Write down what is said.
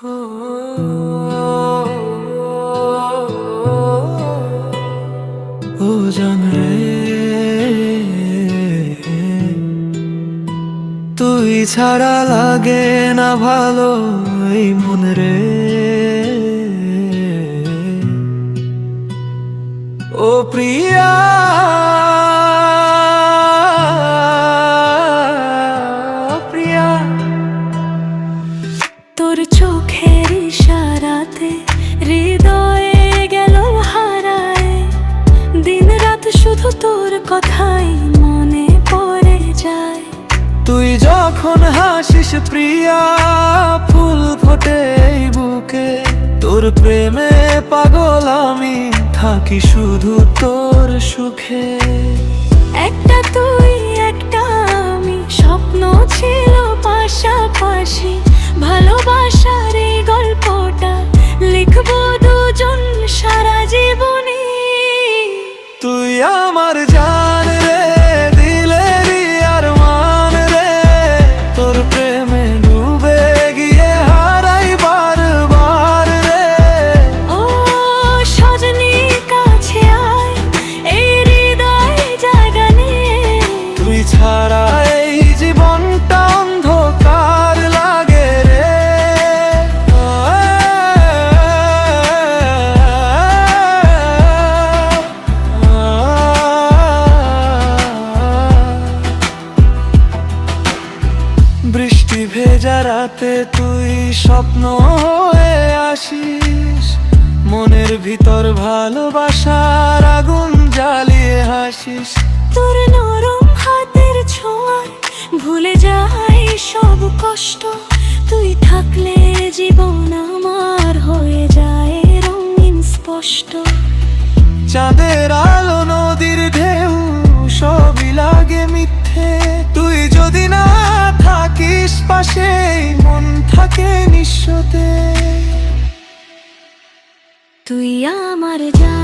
ও জান রে, তুই ছাড়া লাগে না ভালো এই মন রে। ও প্রিয়া, প্রিয়া, তোর চোখের ইশারাতে হৃদয়ে গেল হারায়। দিন রাত শুধু তোর কথাই মনে পড়ে যায়। তুই যখন হাসিস প্রিয়া, ফুল ফোটে এই বুকে। তোর প্রেমে পাগল আমি, থাকি শুধু তোর সুখে। একটা তুই একটা আমি, স্বপ্ন ছিল পাশাপাশি। ভালোবাসার এই গল্পটা লিখবো দুজন সারা জীবনী। তুই আমার জান রে, দিলেরই আরমান রে। তোর প্রেমে ডুবে গিয়ে হারাই বারবার রে। ও সজনী কাছে আয়, এই হৃদয় জায়গা নিয়ে। তুই ছাড়া এই জীবনটা অন্ধকার লাগে রে। বৃষ্টি ভেজা রাতে তুই স্বপ্ন হয়ে আসিস। মনের ভিতর ভালোবাসার আগুন জ্বালিয়ে হাসিস। তোর নরম হাতের ছোঁয়ায় ভুলে যাই সব কষ্ট। তুই থাকলে জীবন আমার হয়ে যায় রঙিন স্পষ্ট। চাঁদের আলো নদীর ঢেউ সবই লাগে মিথ্যে। তুই যদি না থাকিস পাশে, মন থাকে নিঃস্বতে। তুই আমার জান।